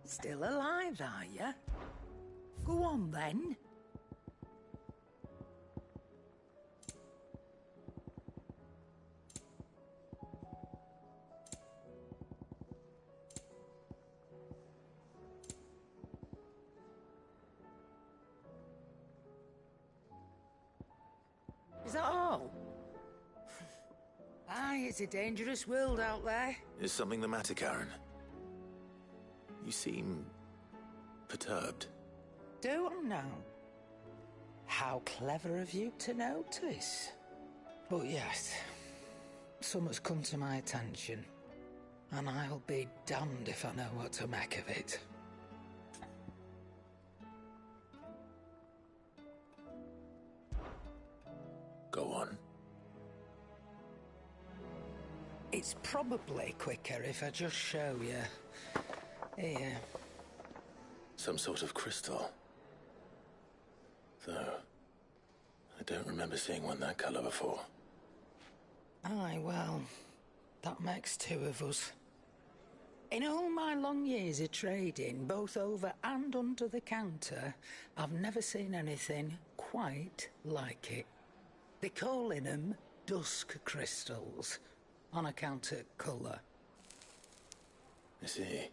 Still alive, are you? Go on, then. Is that all? Aye, it's a dangerous world out there. Is something the matter, Karen? You seem perturbed. Do I know? How clever of you to notice. But yes, something's come to my attention, and I'll be damned if I know what to make of it. Go on. It's probably quicker if I just show you. Here. Some sort of crystal. Though, I don't remember seeing one that color before. Aye, well, that makes two of us. In all my long years of trading, both over and under the counter, I've never seen anything quite like it. They're calling them dusk crystals, on account of colour. I see.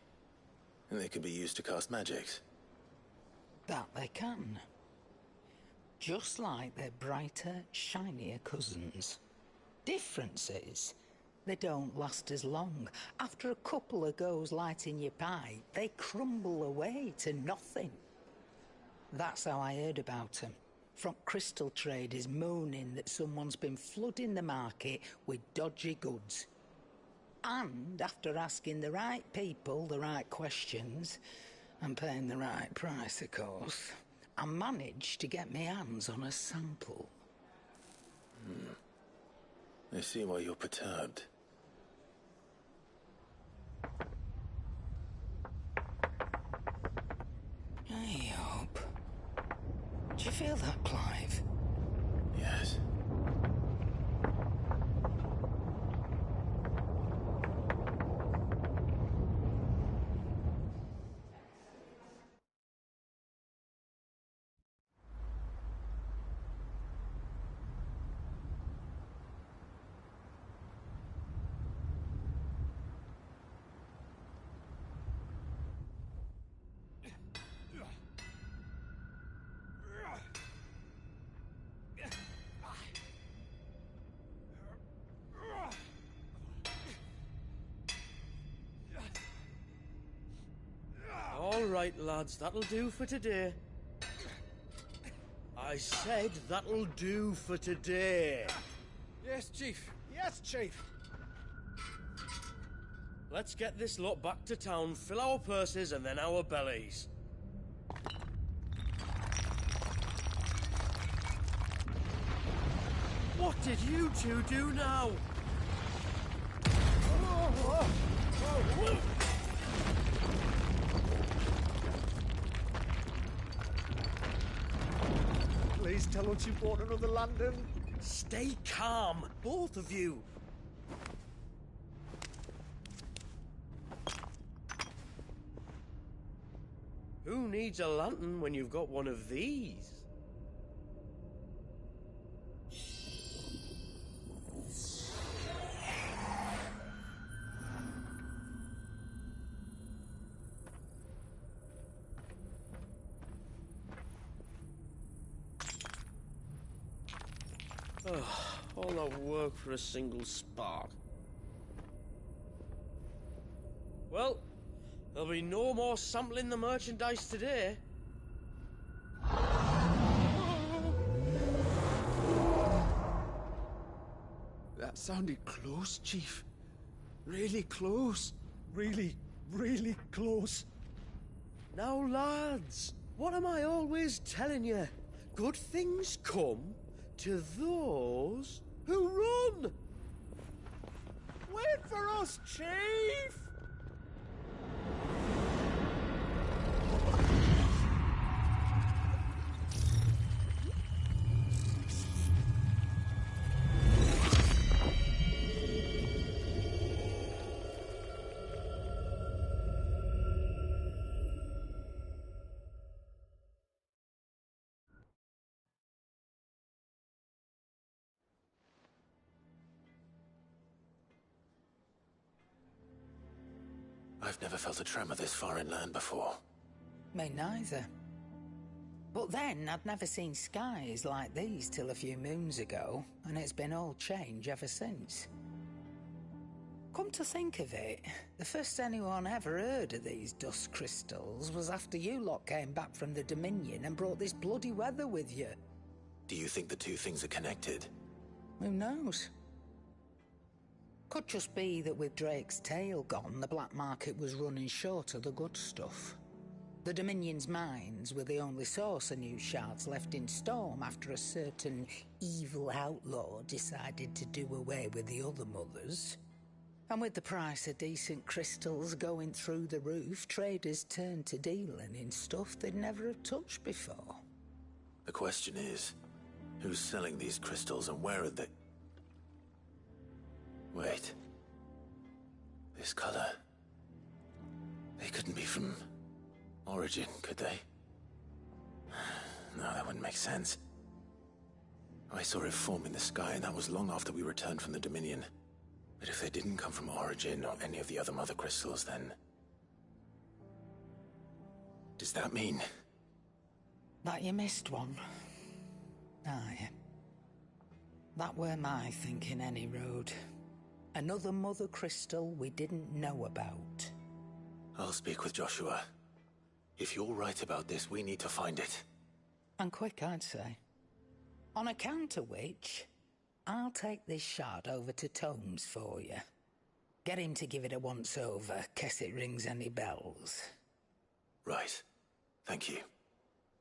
And they could be used to cast magics. That they can. Just like their brighter, shinier cousins. Difference is, they don't last as long. After a couple of goes lighting your pipe, they crumble away to nothing. That's how I heard about them. From crystal traders moaning that someone's been flooding the market with dodgy goods. And after asking the right people the right questions, and paying the right price, of course, I managed to get my hands on a sample. I see why you're perturbed. I hope. Do you feel that, Clive? Yes. All right, lads, that'll do for today. I said that'll do for today. Yes, Chief. Yes, Chief. Let's get this lot back to town, fill our purses and then our bellies. What did you two do now? Please tell us you bought another lantern. Stay calm, both of you. Who needs a lantern when you've got one of these? All that work for a single spark. Well, there'll be no more sampling the merchandise today. That sounded close, Chief. Really close. Really, really close. Now, lads, what am I always telling you? Good things come to those who run. Wait for us, Chief! I've never felt a tremor this far inland before. Me neither. But then, I'd never seen skies like these till a few moons ago, and it's been all change ever since. Come to think of it, the first anyone ever heard of these dust crystals was after you lot came back from the Dominion and brought this bloody weather with you. Do you think the two things are connected? Who knows? Could just be that with Drake's tail gone, the black market was running short of the good stuff. The Dominion's mines were the only source of new shards left in Storm after a certain evil outlaw decided to do away with the other mothers. And with the price of decent crystals going through the roof, traders turned to dealing in stuff they'd never have touched before. The question is, who's selling these crystals and where are they? Wait. This color. They couldn't be from Origin, could they? No, that wouldn't make sense. I saw it form in the sky, and that was long after we returned from the Dominion. But if they didn't come from Origin or any of the other mother crystals, then... does that mean... That you missed one? Aye. That were my thinking, any road. Another Mother Crystal we didn't know about. I'll speak with Joshua. If you're right about this, we need to find it. And quick, I'd say. On account of which, I'll take this shard over to Tomes for you. Get him to give it a once-over, case it rings any bells. Right. Thank you.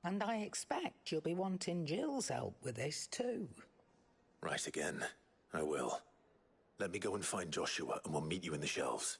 And I expect you'll be wanting Jill's help with this too. Right again. I will. Let me go and find Joshua, and we'll meet you in the shelves.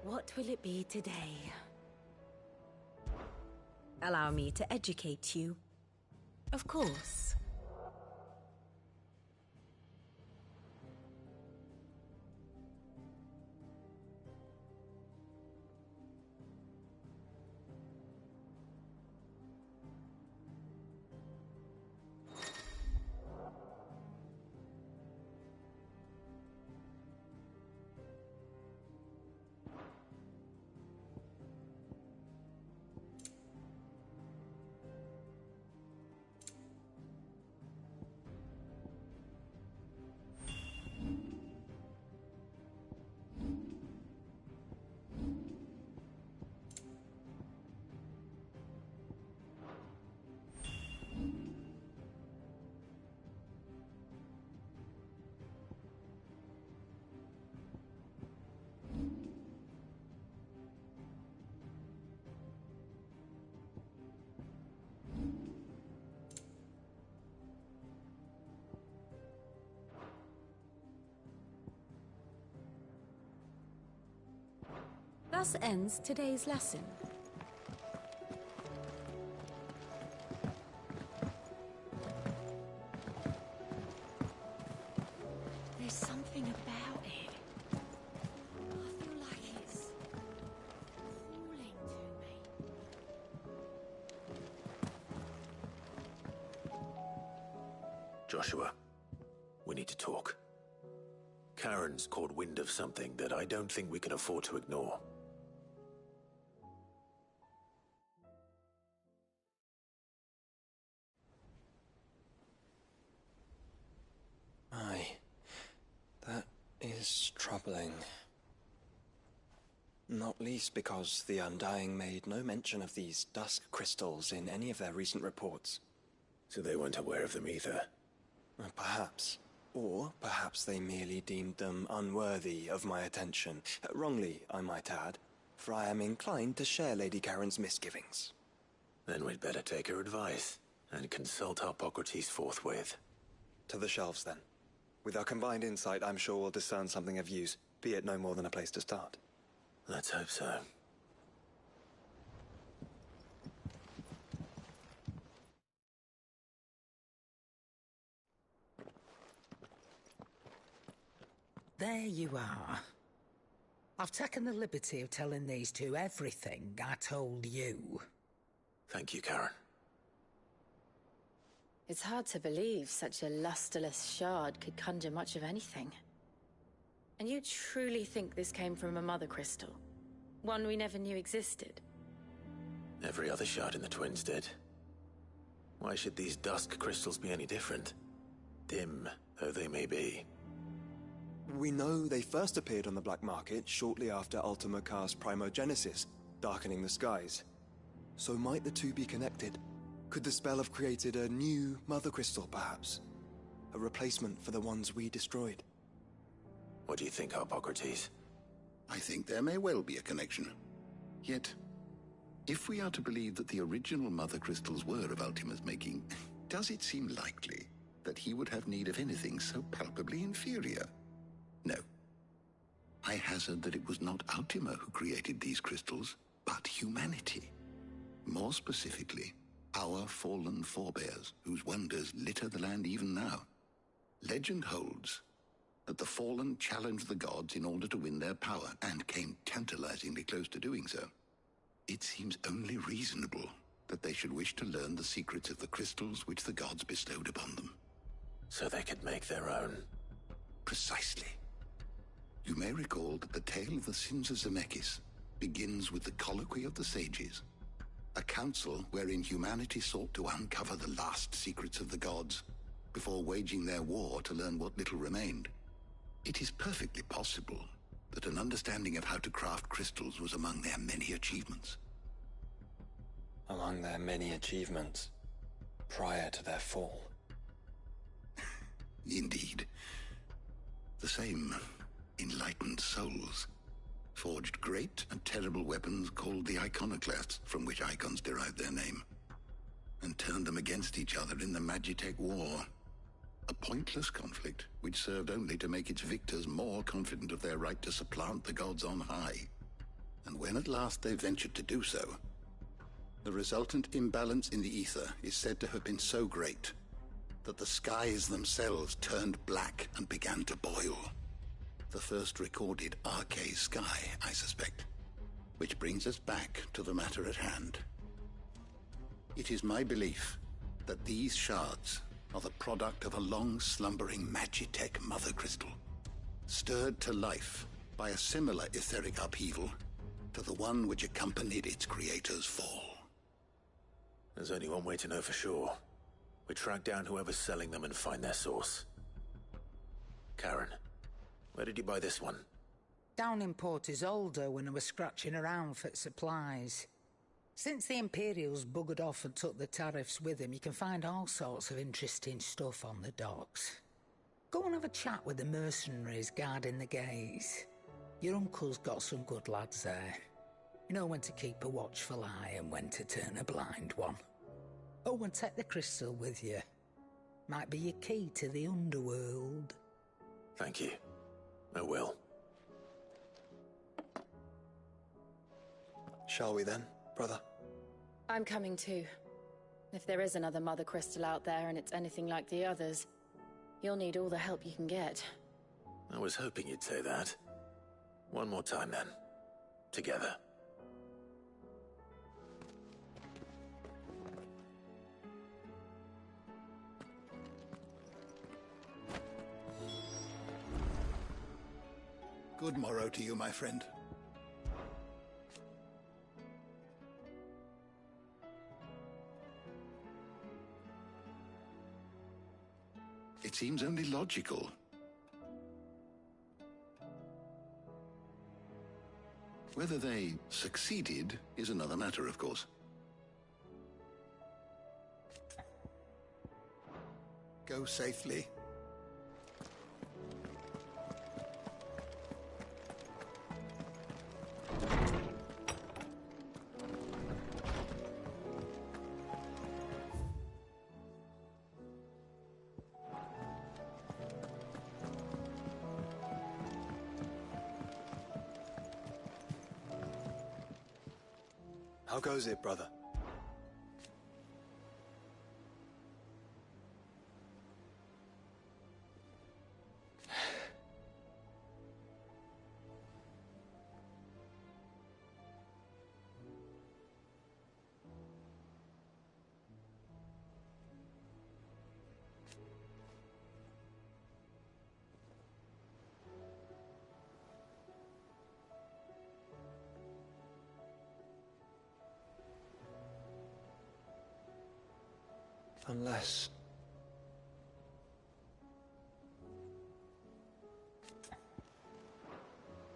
What will it be today? Allow me to educate you. Of course. Thus ends today's lesson. There's something about it. I feel like it's calling to me. Joshua, we need to talk. Karen's caught wind of something that I don't think we can afford to ignore. Aye, that is troubling. Not least because the Undying made no mention of these dusk crystals in any of their recent reports. So they weren't aware of them either. Perhaps. Or perhaps they merely deemed them unworthy of my attention. Wrongly, I might add, for I am inclined to share Lady Karen's misgivings. Then we'd better take her advice and consult Harpocrates forthwith. To the shelves, then. With our combined insight, I'm sure we'll discern something of use, be it no more than a place to start. Let's hope so. There you are. I've taken the liberty of telling these two everything I told you. Thank you, Karen. It's hard to believe such a lusterless shard could conjure much of anything. And you truly think this came from a mother crystal? One we never knew existed? Every other shard in the Twins did. Why should these dusk crystals be any different? Dim though they may be. We know they first appeared on the black market shortly after Ultima Car's primogenesis, darkening the skies. So might the two be connected? Could the spell have created a new mother crystal, perhaps? A replacement for the ones we destroyed? What do you think, Harpocrates? I think there may well be a connection. Yet, if we are to believe that the original mother crystals were of Ultima's making, does it seem likely that he would have need of anything so palpably inferior? No. I hazard that it was not Ultima who created these crystals, but humanity. More specifically, our fallen forebears, whose wonders litter the land even now. Legend holds that the fallen challenged the gods in order to win their power, and came tantalizingly close to doing so. It seems only reasonable that they should wish to learn the secrets of the crystals which the gods bestowed upon them. So they could make their own. Precisely. You may recall that the tale of the sins of Zemeckis begins with the Colloquy of the Sages, a council wherein humanity sought to uncover the last secrets of the gods before waging their war to learn what little remained. It is perfectly possible that an understanding of how to craft crystals was among their many achievements. Among their many achievements, prior to their fall. Indeed. The same enlightened souls forged great and terrible weapons called the Iconoclasts, from which icons derived their name, and turned them against each other in the Magitech War. A pointless conflict which served only to make its victors more confident of their right to supplant the gods on high. And when at last they ventured to do so, the resultant imbalance in the ether is said to have been so great that the skies themselves turned black and began to boil. The first recorded Arche sky, I suspect. Which brings us back to the matter at hand. It is my belief that these shards are the product of a long-slumbering Magitech mother crystal, stirred to life by a similar etheric upheaval to the one which accompanied its creator's fall. There's only one way to know for sure. We track down whoever's selling them and find their source. Karen, where did you buy this one? Down in Port Isolde when I was scratching around for supplies. Since the Imperials buggered off and took the tariffs with them, you can find all sorts of interesting stuff on the docks. Go and have a chat with the mercenaries guarding the gates. Your uncle's got some good lads there. You know when to keep a watchful eye and when to turn a blind one. Oh, and take the crystal with you. Might be your key to the underworld. Thank you. I will. Shall we then, brother? I'm coming too. If there is another mother crystal out there and it's anything like the others, you'll need all the help you can get. I was hoping you'd say that. One more time then. Together. Good morrow to you, my friend. It seems only logical. Whether they succeeded is another matter, of course. Go safely. How goes it, brother? Unless...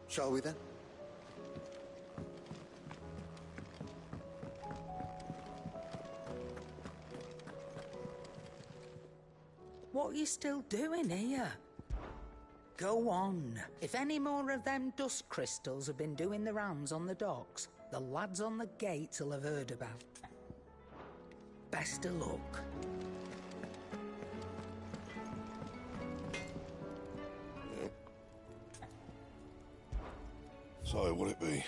Shall we then? What are you still doing here? Go on. If any more of them dust crystals have been doing the rounds on the docks, the lads on the gates will have heard about. Best of luck. So, what'd it be?